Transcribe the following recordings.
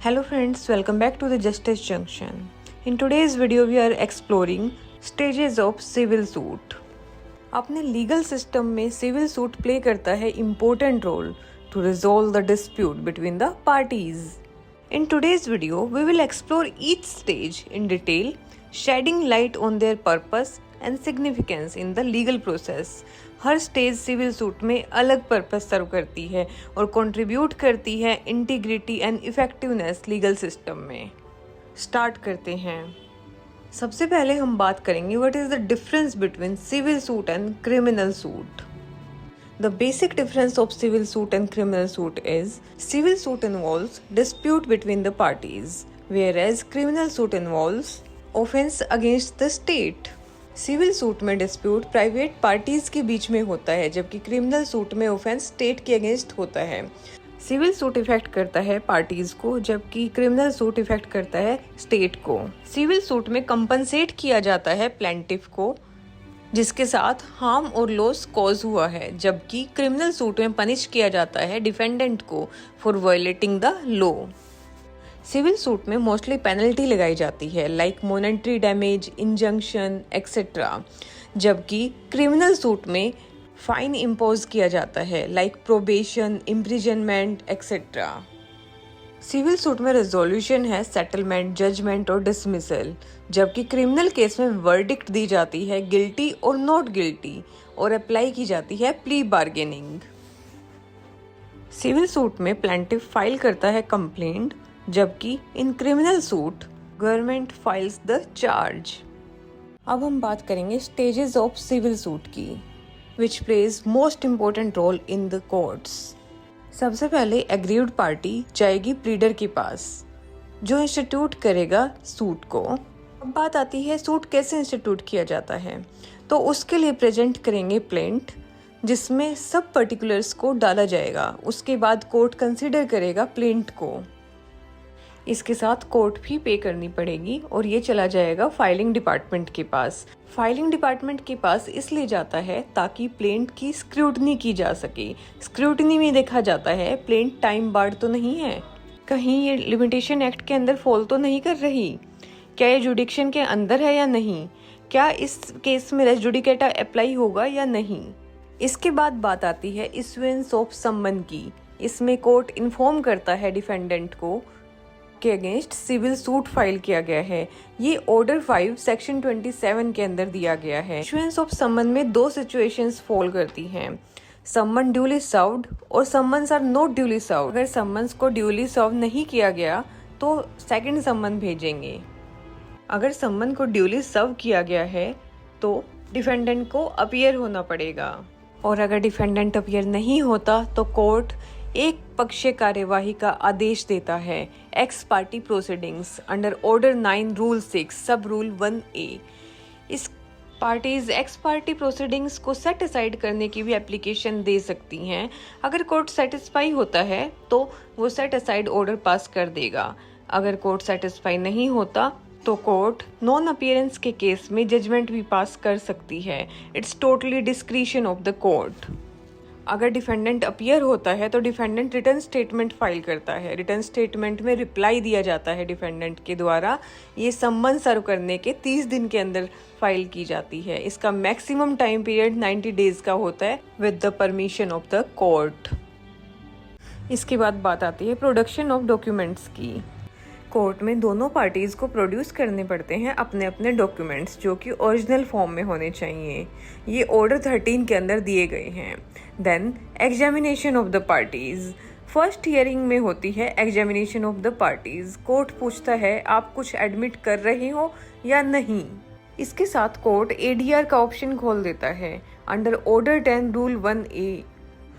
Hello friends, welcome back to the Justice Junction. In today's video we are exploring stages of civil suit. अपने legal system में civil suit play करता है important role to resolve the dispute between the parties. In today's video, we will explore each stage in detail, shedding light on their purpose and significance in the legal process. हर stage civil suit में अलग purpose सर्व करती है और contribute करती है integrity and effectiveness legal system में। Start करते हैं। सबसे पहले हम बात करेंगे what is the difference between civil suit and criminal suit. The basic difference of civil suit and criminal suit is civil suit involves dispute between the parties, whereas criminal suit involves offense against the state. Civil suit में dispute private parties के बीच में होता है, जबकि criminal suit में offense state के against होता है। सिविल सूट इफेक्ट करता है पार्टीज को, जबकि क्रिमिनल सूट इफेक्ट करता है स्टेट को। सिविल सूट में कंपनसेट किया जाता है प्लेंटिफ को जिसके साथ हार्म और लॉस कॉज हुआ है, जबकि क्रिमिनल सूट में पनिश किया जाता है डिफेंडेंट को for violating the law. Civil suit में मोस्टली पेनल्टी लगाई जाती है like monetary damage, injunction etcetera, जबकि क्रिमिनल सूट में फाइन इम्पोज किया जाता है like probation, imprisonment etcetera. Civil suit में रेजोल्यूशन है सेटलमेंट, जजमेंट और डिसमिसल, जबकि क्रिमिनल केस में वर्डिक्ट दी जाती है गिल्टी और नॉट गिल्टी और अप्लाई की जाती है प्ली बार्गेनिंग। सिविल सूट में प्लेंटिफ फाइल करता है कंप्लेंट, जबकि in criminal suit government files the charge. अब हम बात करेंगे स्टेजेस ऑफ सिविल सूट की, which plays most important role in the courts. सबसे पहले एग्रीव्ड पार्टी जाएगी प्लीडर के पास जो इंस्टीट्यूट करेगा सूट को। अब बात आती है सूट कैसे इंस्टीट्यूट किया जाता है, तो उसके लिए प्रेजेंट करेंगे प्लेंट जिसमें सब पर्टिकुलर्स को डाला जाएगा। उसके बाद कोर्ट कंसीडर करेगा प्लेंट को। इसके साथ कोर्ट फी पे करनी पड़ेगी और ये चला जाएगा फाइलिंग डिपार्टमेंट के पास। फाइलिंग डिपार्टमेंट के पास इसलिए जाता है ताकि प्लेंट की स्क्रूटनी की जा सके। स्क्रूटनी में देखा जाता है प्लेंट टाइम बार्ड तो नहीं है, कहीं ये लिमिटेशन एक्ट के अंदर फॉल तो नहीं कर रही, क्या ये जुडिक्शन के अंदर है या नहीं, क्या इस केस में रेस जुडिकेटा अप्लाई होगा या नहीं। इसके बाद बात आती है इश्यूएंस ऑफ सम्मन की। इसमें कोर्ट इन्फॉर्म करता है डिफेंडेंट को के अगेंस्ट सिविल सूट फाइल किया गया है। ये ऑर्डर 5 सेक्शन 27 के अंदर दिया गया है। इश्यूएंस ऑफ सम्मन में दो सिचुएशंस फॉल करती हैं, सम्मन ड्यूली सर्व्ड और summons are not duly served. अगर सम्मन्स को ड्यूली सर्व नहीं किया गया तो सेकंड सम्मन भेजेंगे। अगर सम्मन को ड्यूली सर्व किया गया है तो डिफेंडेंट को अपीयर होना पड़ेगा, और अगर डिफेंडेंट अपीयर नहीं होता तो कोर्ट एक पक्षीय कार्यवाही का आदेश देता है x party proceedings under order 9 rule 6 सब रूल 1A। इस पार्टीज एक्स पार्टी प्रोसीडिंग्स को सेट असाइड करने की भी एप्लीकेशन दे सकती हैं। अगर कोर्ट सेटिस्फाई होता है तो वो सेट असाइड ऑर्डर पास कर देगा। अगर कोर्ट सेटिस्फाई नहीं होता तो कोर्ट नॉन अपीयरेंस के केस में जजमेंट भी पास कर सकती है। It's totally discretion of the court. अगर डिफेंडेंट अपीयर होता है तो डिफेंडेंट रिटर्न स्टेटमेंट फाइल करता है। रिटर्न स्टेटमेंट में रिप्लाई दिया जाता है डिफेंडेंट के द्वारा। ये सम्मन सर्व करने के 30 दिन के अंदर फाइल की जाती है। इसका मैक्सिमम टाइम पीरियड 90 डेज का होता है with the permission of the court. इसके बाद बात आती है प्रोडक्शन ऑफ डॉक्यूमेंट्स की। कोर्ट में दोनों पार्टीज को प्रोड्यूस करने पड़ते हैं अपने अपने डॉक्यूमेंट्स जो कि ओरिजिनल फॉर्म में होने चाहिए। ये ऑर्डर 13 के अंदर दिए गए हैं। Then examination of the parties. First hearing में होती है examination of the parties. Court पूछता है आप कुछ एडमिट कर रहे हो या नहीं। इसके साथ कोर्ट ADR का ऑप्शन खोल देता है under order 10 rule 1A।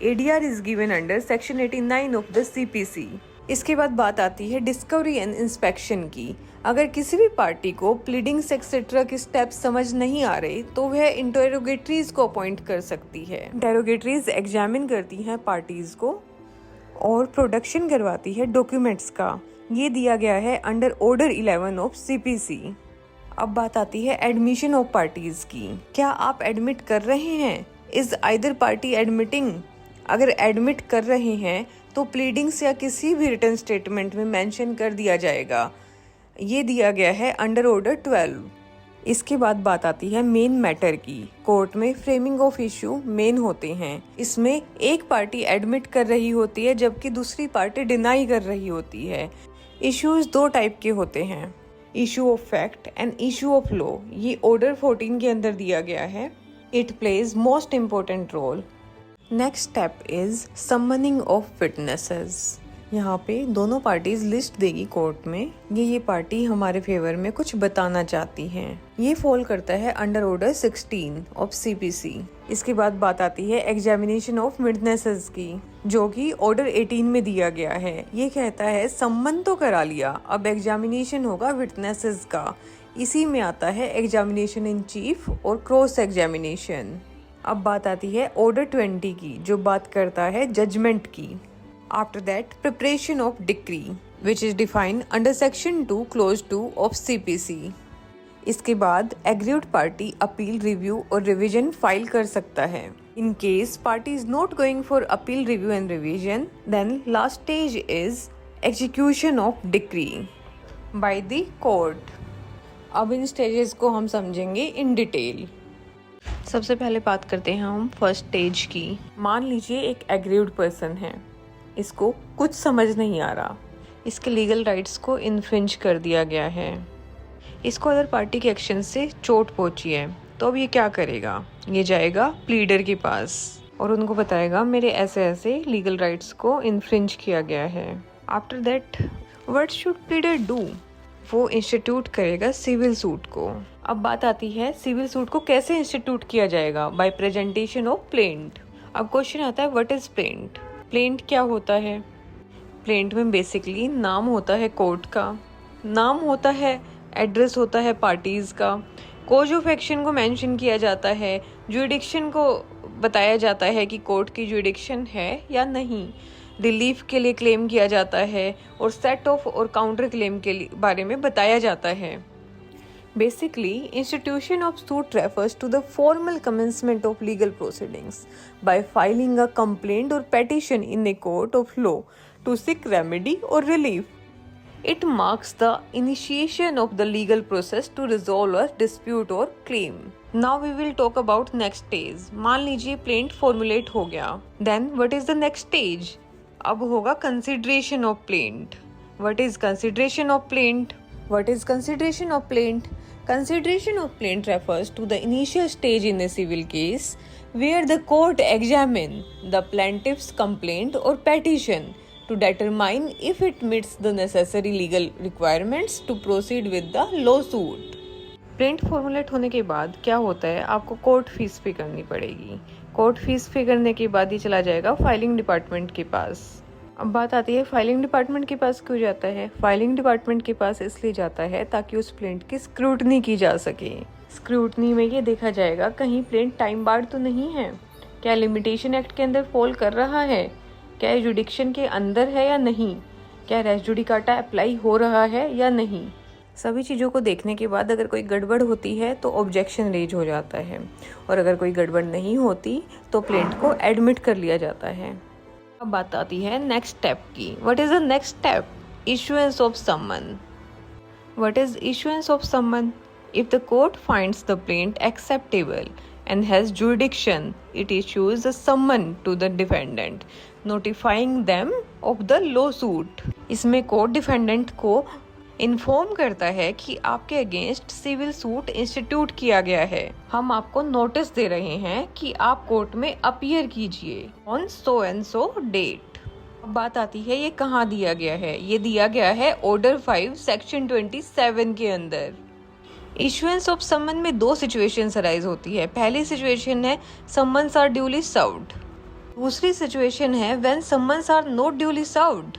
ADR is given under section 89 of the CPC। इसके बाद बात आती है डिस्कवरी एंड इंस्पेक्शन की। अगर किसी भी पार्टी को प्लीडिंग्स एक्सेट्रा के स्टेप्स समझ नहीं आ रहे तो वह इंटरोगेटरीज को अपॉइंट कर सकती है। इंटरोगेटरीज एग्जामिन करती हैं पार्टीज को और प्रोडक्शन करवाती है डॉक्यूमेंट्स का। ये दिया गया है अंडर ऑर्डर 11 ऑफ CPC। अब बात आती है एडमिशन ऑफ पार्टीज की। क्या आप एडमिट कर रहे हैं? Is either party admitting? अगर एडमिट कर रहे हैं तो प्लीडिंग्स या किसी भी रिटन स्टेटमेंट में मेंशन कर दिया जाएगा। ये दिया गया है अंडर ऑर्डर 12। इसके बाद बात आती है मेन मैटर की। कोर्ट में फ्रेमिंग ऑफ इशू मेन होते हैं। इसमें एक पार्टी एडमिट कर रही होती है जबकि दूसरी पार्टी डिनाई कर रही होती है। इश्यूज दो टाइप के होते हैं, issue of fact and issue of law. ये ऑर्डर 14 के अंदर दिया गया है। It plays most important role. Next step is summoning of witnesses. यहाँ पे दोनों पार्टीज लिस्ट देगी कोर्ट में, ये पार्टी हमारे फेवर में कुछ बताना चाहती हैं। ये फॉल करता है अंडर ऑर्डर 16 ऑफ CPC। इसके बाद बात आती है एग्जामिनेशन ऑफ विटनेसेस की, जो कि ऑर्डर 18 में दिया गया है। ये कहता है सम्मन तो करा लिया, अब एग्जामिनेशन होगा विटनेसेस का। इसी में आता है एग्जामिनेशन इन चीफ और क्रॉस एग्जामिनेशन। अब बात आती है ऑर्डर 20 की, जो बात करता है जजमेंट की। After that, preparation of decree, which is defined under section 2 clause 2 of CPC. इसके बाद aggrieved party appeal review और revision फाइल कर सकता है। In case party is not going for appeal review and revision, then last stage is execution of decree by the court. अब इन stages को हम समझेंगे इन डिटेल। सबसे पहले बात करते हैं हम फर्स्ट स्टेज की। मान लीजिए एक एग्रीव्ड पर्सन है, इसको कुछ समझ नहीं आ रहा, इसके लीगल राइट्स को इन्फ्रिंज कर दिया गया है, इसको अदर पार्टी के एक्शन से चोट पहुंची है, तो अब ये क्या करेगा? ये जाएगा प्लीडर के पास और उनको बताएगा मेरे ऐसे ऐसे लीगल राइट्स को इन्फ्रिंज किया गया है। After that what should pleader do? वो इंस्टीट्यूट करेगा सिविल सूट को। अब बात आती है सिविल सूट को कैसे इंस्टीट्यूट किया जाएगा? By presentation of plaint. अब क्वेश्चन आता है व्हाट इज प्लेंट? प्लेंट क्या होता है? प्लेंट में बेसिकली नाम होता है कोर्ट का, नाम होता है, एड्रेस होता है पार्टीज का, कोज ऑफ एक्शन को मेंशन किया जाता है, जुरिडिक्शन को बताया जाता है कि कोर्ट की जुरिडिक्शन है या नहीं, रिलीफ के लिए क्लेम किया जाता है और सेट ऑफ और काउंटर क्लेम के बारे में बताया जाता है। Basically, institution of suit refers to the formal commencement of legal proceedings by filing a complaint or petition in a court of law to seek remedy or relief. It marks the initiation of the legal process to resolve a dispute or claim. Now we will talk about next stage. मान लीजिए plaint formulate हो गया. Then what is the next stage? अब होगा consideration of plaint. What is consideration of plaint? What is consideration of plaint? Consideration of plaint refers to the initial stage in a civil case where the court examines the plaintiff's complaint or petition to determine if it meets the necessary legal requirements to proceed with the lawsuit. Plaint formulate होने के बाद क्या होता है? आपको court fees पे करनी पड़ेगी। कोर्ट फीस पे करने के बाद ये चला जाएगा फाइलिंग डिपार्टमेंट के पास। अब बात आती है फाइलिंग डिपार्टमेंट के पास क्यों जाता है? फाइलिंग डिपार्टमेंट के पास इसलिए जाता है ताकि उस प्लेंट की स्क्रूटनी की जा सके। स्क्रूटनी में ये देखा जाएगा कहीं प्लेंट टाइम बार्ड तो नहीं है, क्या लिमिटेशन एक्ट के अंदर फॉल कर रहा है, क्या जुडिक्शन के अंदर है या नहीं, क्या रेस जुडिकाटा अप्लाई हो रहा है या नहीं। सभी चीज़ों को देखने के बाद अगर कोई गड़बड़ होती है तो ऑब्जेक्शन रेज हो जाता है और अगर कोई गड़बड़ नहीं होती तो प्लेंट को एडमिट कर लिया जाता है। अब बात आती है नेक्स्ट स्टेप की। What is the next step? Issuance of summon. What is issuance of summon? If the court finds the plaint acceptable and has jurisdiction, it issues a summon to the defendant, notifying them of the lawsuit. इसमें court defendant को inform करता है कि आपके against civil suit institute किया गया है, हम आपको नोटिस दे रहे हैं कि आप कोर्ट में अपीयर कीजिए on so and so date. अब बात आती है ये कहाँ दिया गया है? ये दिया गया है ऑर्डर 5 सेक्शन 27 के अंदर। इशुएंस ऑफ समन में दो सिचुएशंस अराइज होती है। पहली सिचुएशन है समन्स आर ड्यूली सर्व्ड, दूसरी सिचुएशन है when summons are not duly served.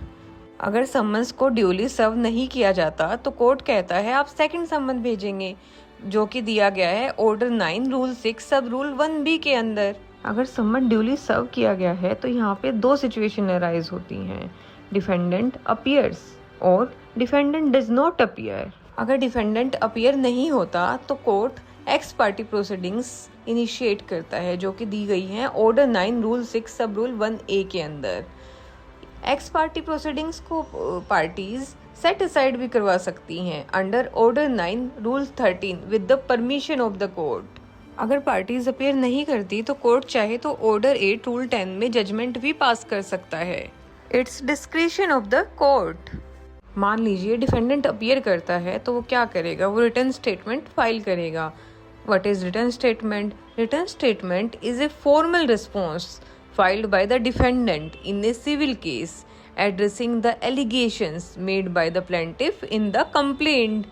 अगर समन्स को ड्यूली सर्व नहीं किया जाता तो कोर्ट कहता है आप सेकंड समन भेजेंगे, जो कि दिया गया है ऑर्डर 9 रूल 6 सब रूल 1B के अंदर। अगर समन ड्यूली सर्व किया गया है तो यहाँ पे दो सिचुएशन अराइज होती हैं, डिफेंडेंट अपीयर्स और डिफेंडेंट डज नॉट अपीयर। अगर डिफेंडेंट अपीयर नहीं होता तो court x party proceedings initiate करता है, जो कि दी गई हैं ऑर्डर 9 रूल 6 सब रूल 1A के अंदर। एक्स पार्टी प्रोसीडिंग्स को पार्टीज सेट असाइड भी करवा सकती हैं under order 9 rule 13 with the permission of the court. अगर पार्टीज अपीयर नहीं करती तो कोर्ट चाहे तो ऑर्डर 8 रूल 10 में जजमेंट भी पास कर सकता है। It's discretion of the court. मान लीजिए डिफेंडेंट अपीयर करता है तो वो क्या करेगा, वो रिटर्न स्टेटमेंट फाइल करेगा। What is return statement? Return statement is a formal response filed by the defendant in a civil case addressing the allegations made by the plaintiff in the complaint.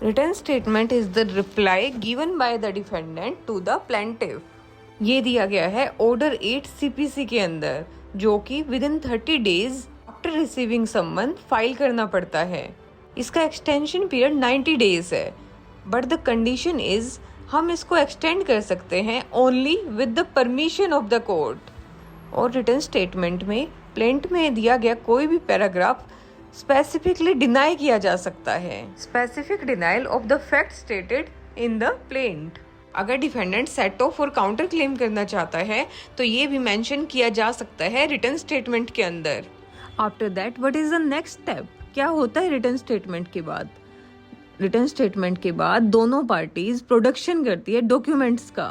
Written statement is the reply given by the defendant to the plaintiff. ये दिया गया है order 8 CPC के अंदर, जो कि within 30 days after receiving सम्मन file करना पड़ता है। इसका एक्सटेंशन पीरियड 90 days है, बट द कंडीशन इज हम इसको एक्सटेंड कर सकते हैं only with the permission of the court. और रिटर्न स्टेटमेंट में प्लेंट में दिया गया कोई भी पैराग्राफ स्पेसिफिकली डिनाई किया जा सकता है। Specific denial of the fact stated in the plaint. अगर डिफेंडेंट सेट ऑफ और काउंटर क्लेम करना चाहता है तो ये भी मेंशन किया जा सकता है रिटर्न स्टेटमेंट के अंदर। After that what is the next step? क्या होता है रिटर्न स्टेटमेंट के बाद? रिटर्न स्टेटमेंट के बाद दोनों पार्टीज प्रोडक्शन करती है डॉक्यूमेंट्स का।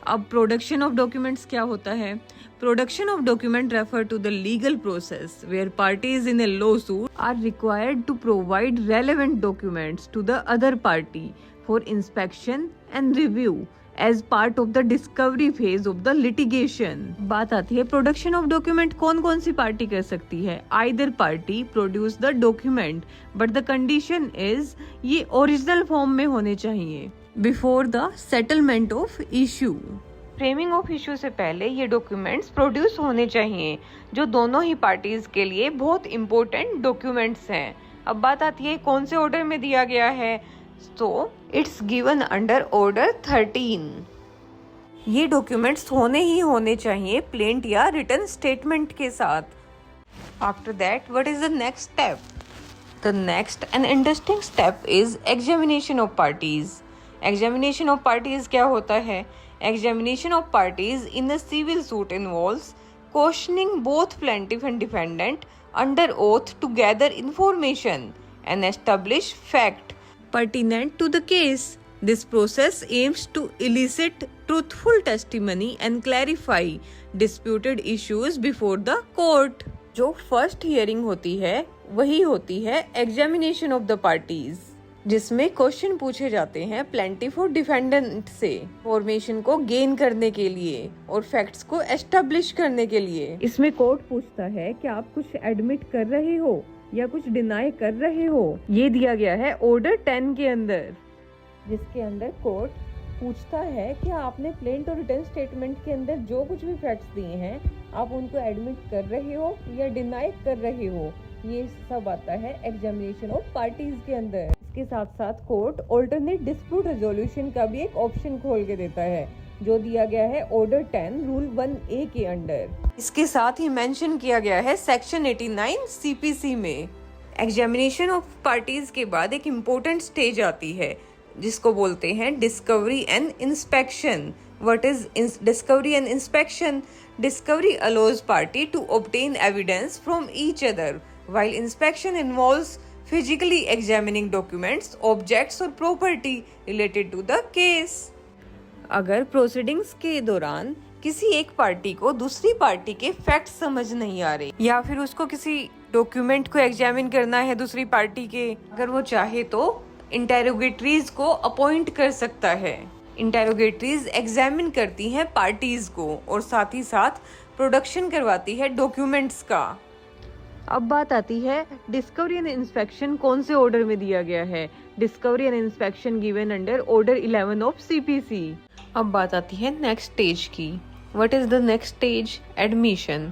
अब प्रोडक्शन ऑफ डॉक्यूमेंट्स क्या होता है? Production of document refer to the legal process where parties in a lawsuit are required to provide relevant documents to the other party for inspection and review as part of the discovery phase of the litigation. बात आती है production of document कौन कौन सी party कर सकती है? Either party produce the document, but the condition is ये original form में होने चाहिए before the settlement of issue. Framing of issue से पहले ये डॉक्यूमेंट्स प्रोड्यूस होने चाहिए, जो दोनों ही पार्टीज के लिए बहुत इंपॉर्टेंट डॉक्यूमेंट्स हैं। अब बात आती है कौन से ऑर्डर में दिया गया है, तो इट्स गिवन अंडर ऑर्डर 13। ये डॉक्यूमेंट्स होने ही होने चाहिए प्लेंट या रिटर्न स्टेटमेंट के साथ। After that what is the next step? The next and interesting step is examination of parties. Examination of parties क्या होता है? Examination of parties in a civil suit involves questioning both plaintiff and defendant under oath to gather information and establish fact pertinent to the case. This process aims to elicit truthful testimony and clarify disputed issues before the court. जो first hearing होती है वही होती है examination of the parties, जिसमें question पूछे जाते हैं प्लेंटिफ और डिफेंडेंट से इंफॉर्मेशन को गेन करने के लिए और फैक्ट्स को एस्टेब्लिश करने के लिए। इसमें कोर्ट पूछता है कि आप कुछ एडमिट कर रहे हो या कुछ डिनाई कर रहे हो। ये दिया गया है ऑर्डर 10 के अंदर, जिसके अंदर कोर्ट पूछता है कि आपने प्लेंट और रिटर्न स्टेटमेंट के अंदर जो कुछ भी फैक्ट्स दिए हैं आप उनको एडमिट कर रहे हो या डिनाई कर रहे हो। ये सब आता है एग्जामिनेशन ऑफ पार्टीज के अंदर। इसके साथ साथ कोर्ट ऑल्टरनेट डिस्प्यूट रेजोल्यूशन का भी एक ऑप्शन खोल के देता है, जो दिया गया है ऑर्डर 10 रूल 1A के अंडर। इसके साथ ही मेंशन किया गया है सेक्शन 89 CPC में। एग्जामिनेशन ऑफ पार्टीज के बाद एक इम्पोर्टेंट स्टेज आती है जिसको बोलते हैं discovery and inspection. What is discovery and inspection? Discovery allows party to obtain evidence from each other, while inspection involves physically examining documents, objects और property related to the case. अगर proceedings के दौरान किसी एक पार्टी को दूसरी party के facts समझ नहीं आ रहे या फिर उसको किसी डॉक्यूमेंट को एग्जामिन करना है दूसरी पार्टी के, अगर वो चाहे तो इंटेरोगेटरीज को अपॉइंट कर सकता है। इंटेरोगेटरीज एग्जामिन करती हैं पार्टीज को और साथ ही साथ प्रोडक्शन करवाती है डॉक्यूमेंट्स का। अब बात आती है डिस्कवरी एंड इंस्पेक्शन कौन से ऑर्डर में दिया गया है? Discovery and inspection given under order 11 of CPC। अब बात आती है नेक्स्ट स्टेज की। What is the next stage? Admission.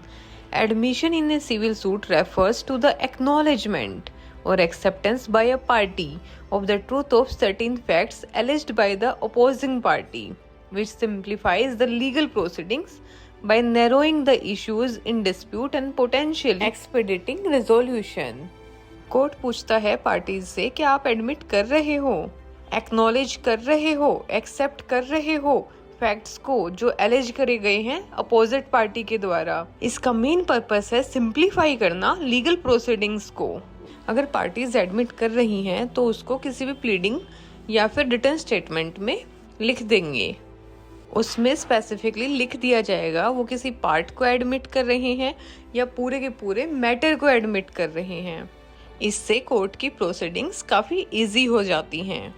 Admission in a civil suit refers to the acknowledgement or acceptance by a party of the truth of certain facts alleged by the opposing party, which simplifies the legal proceedings by narrowing the issues in dispute and potential expediting resolution. Court पूछता है parties से कि आप admit कर रहे हो, acknowledge कर रहे हो, एक्सेप्ट कर रहे हो फैक्ट्स को जो एलिज करे गए हैं अपोजिट पार्टी के द्वारा। इसका मेन पर्पस है सिंप्लीफाई करना लीगल प्रोसीडिंग्स को। अगर पार्टीज एडमिट कर रही हैं तो उसको किसी भी प्लीडिंग या फिर रिटन स्टेटमेंट में लिख देंगे। उसमें स्पेसिफिकली लिख दिया जाएगा वो किसी पार्ट को एडमिट कर रहे हैं या पूरे के पूरे मैटर को एडमिट कर रहे हैं। इससे कोर्ट की प्रोसीडिंग्स काफ़ी इजी हो जाती हैं।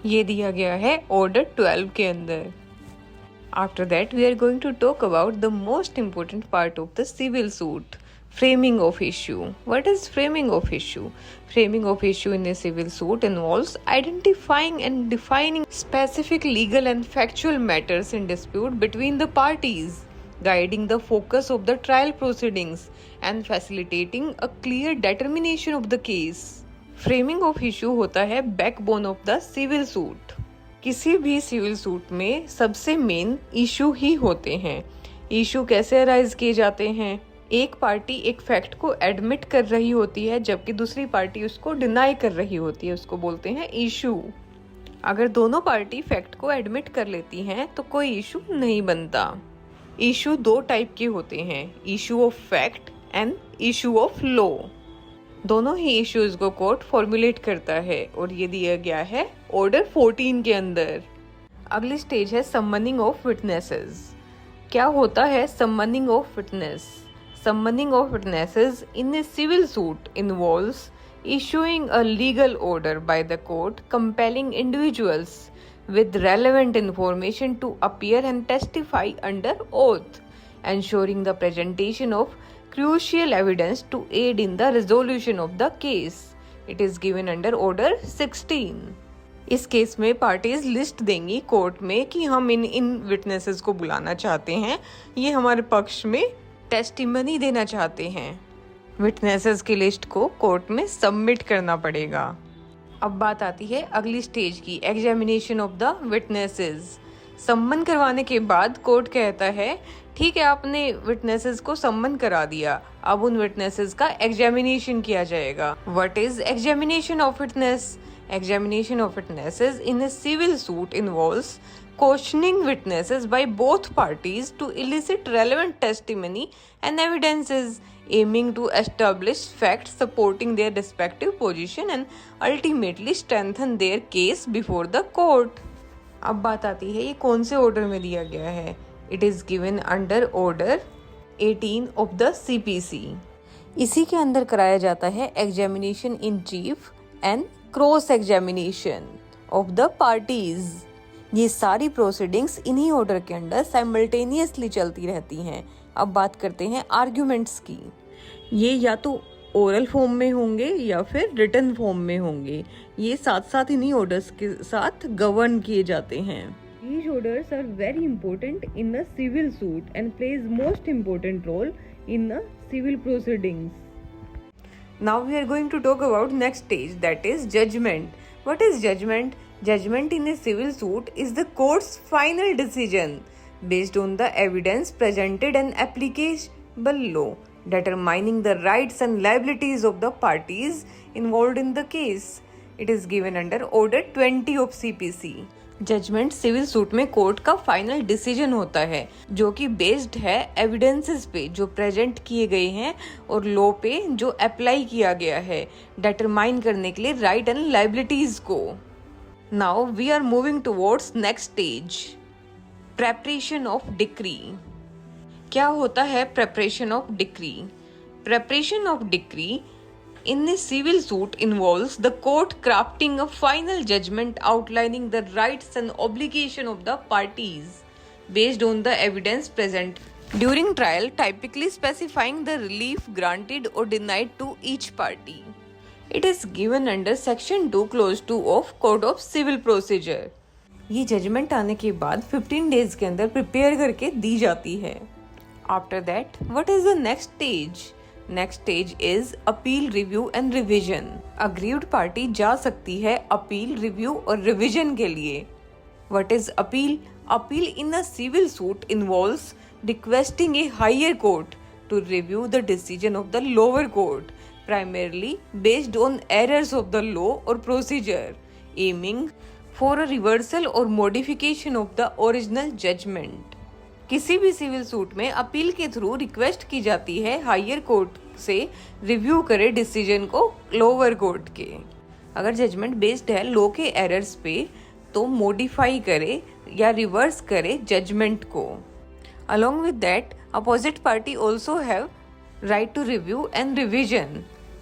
ये दिया गया है ऑर्डर 12 के अंदर। After that we are going to talk about the most important part of the civil suit, framing of issue. What is framing of issue? Framing of issue in a civil suit involves identifying and defining specific legal and factual matters in dispute between the parties, guiding the focus of the trial proceedings and facilitating a clear determination of the case. Framing of issue होता है backbone of the civil suit. किसी भी civil suit में सबसे main issue ही होते हैं। Issue कैसे arise किए जाते हैं? एक पार्टी एक फैक्ट को एडमिट कर रही होती है जबकि दूसरी पार्टी उसको डिनाई कर रही होती है, उसको बोलते हैं इशू। अगर दोनों पार्टी फैक्ट को एडमिट कर लेती हैं तो कोई इशू नहीं बनता। इशू दो टाइप के होते हैं, issue of fact and issue of law. दोनों ही इश्यूज को कोर्ट फॉर्मुलेट करता है और ये दिया गया है ऑर्डर 14 के अंदर। अगली स्टेज है समनिंग ऑफ विटनेसेस। क्या होता है summoning of witness? Summoning of witnesses in a civil suit involves issuing a legal order by the court compelling individuals with relevant information to appear and testify under oath, ensuring the presentation of crucial evidence to aid in the resolution of the case. It is given under Order 16. इस case में parties list देंगी court में कि हम इन witnesses को बुलाना चाहते हैं, ये हमारे पक्ष में टेस्टिमनी देना चाहते हैं। विटनेसेस की लिस्ट को कोर्ट में सबमिट करना पड़ेगा। अब बात आती है अगली स्टेज की, एग्जामिनेशन ऑफ द विटनेसेस। सम्मन करवाने के बाद कोर्ट कहता है ठीक है आपने विटनेसेस को सम्मन करा दिया, अब उन विटनेसेस का एग्जामिनेशन किया जाएगा। What is examination of witness? Examination of witnesses in a civil suit involves questioning witnesses by both parties to elicit relevant testimony and evidences, aiming to establish facts supporting their respective position and ultimately strengthen their case before the court. अब बात आती है ये कौन से order में दिया गया है? It is given under Order 18 of the CPC. इसी के अंदर कराया जाता है examination in cheap and cross examination of the parties. ये सारी प्रोसीडिंग्स इन्हीं ऑर्डर के अंडर साइमल्टेनियसली चलती रहती हैं। अब बात करते हैं आर्ग्यूमेंट्स की। ये या तो ओरल फॉर्म में होंगे या फिर रिटन फॉर्म में होंगे। ये साथ साथ इन्हीं ऑर्डर्स के साथ गवर्न किए जाते हैं। These orders are very important in a civil suit and plays most important role in the civil proceedings. Now we are going to talk about next stage, that is judgment. What is judgment? Judgment in a civil suit is the court's final decision based on the evidence presented and applicable law, determining the rights and liabilities of the parties involved in the case. It is given under Order 20 of CPC. Judgment civil suit में court का final decision होता है जो कि based है evidences पे जो present किए गए हैं और लॉ पे जो अप्लाई किया गया है डिटरमाइन करने के लिए राइट एंड लाइबिलिटीज को। Now we are moving towards next stage, preparation of decree. क्या होता है preparation of decree? Preparation of decree in a civil suit involves the court crafting a final judgment outlining the rights and obligation of the parties based on the evidence present during trial, typically specifying the relief granted or denied to each party. It is given under section 2 clause 2 of Code of Civil Procedure. ये judgement आने के बाद 15 days के अंदर prepare करके दी जाती है। After that, what is the next stage? Next stage is appeal, review and revision. Aggrieved party जा सकती है अपील, रिव्यू और रिविजन के लिए। What is appeal? Appeal in a civil suit involves requesting a higher court to review the decision of the lower court, primarily based on errors of the law और procedure, aiming for a reversal or modification of the original judgment. किसी भी civil suit में appeal के through request की जाती है higher court से review करे डिसीजन को लोअर कोर्ट के। अगर जजमेंट बेस्ड है लॉ के एरर्स पे तो मॉडिफाई करे या रिवर्स करे जजमेंट को। Along with that, opposite party also have right to review and revision.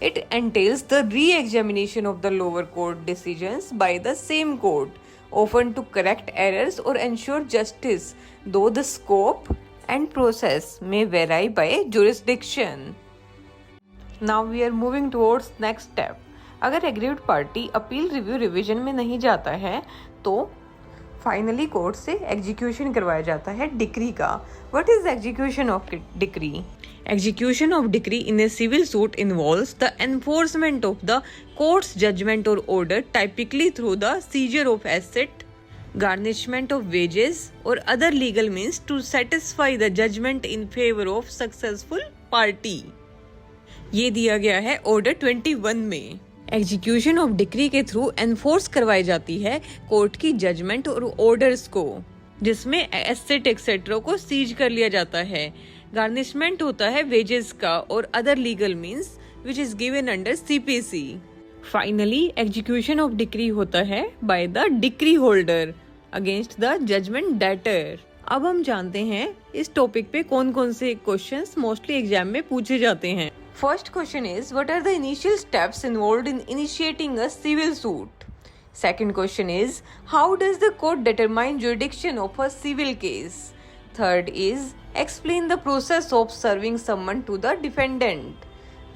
It entails the re-examination of the lower court decisions by the same court, often to correct errors or ensure justice, though the scope and process may vary by jurisdiction. Now we are moving towards next step. अगर aggrieved party appeal review revision में नहीं जाता है तो finally court से execution करवाया जाता है डिक्री का। What is execution of decree? Execution of decree in a civil suit involves the enforcement of the court's judgment और order, typically through the seizure of asset, garnishment of wages और other legal means to satisfy the judgment in favour of successful party. ये दिया गया है order 21 में। Execution of decree के through enforce करवाई जाती है कोर्ट की जजमेंट और ऑर्डर्स को, जिसमें एसेट एक्सेट्रा को सीज कर लिया जाता है। गार्निशमेंट होता है वेजेस का और other legal means which is given under CPC. Finally execution of decree होता है by the decree holder against the judgment debtor. अब हम जानते हैं इस टॉपिक पे कौन कौन से क्वेश्चंस मोस्टली एग्जाम में पूछे जाते हैं। First question is, what are the initial steps involved in initiating a civil suit? Second question is, how does the court determine jurisdiction of a civil case? Third is, explain the process of serving summon to the defendant.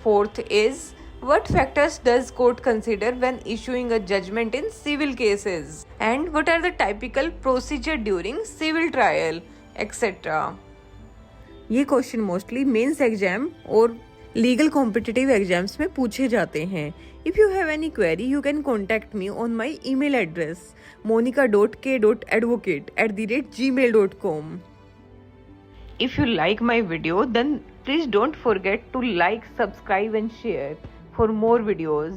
Fourth is, what factors does court consider when issuing a judgment in civil cases? And what are the typical procedure during civil trial, etc. ये question mostly mains exam और legal competitive exams में पूछे जाते हैं। If you have any query you can contact me on my email address monica.k.advocate@gmail.com. If you like my video then please don't forget to like, subscribe and share for more videos.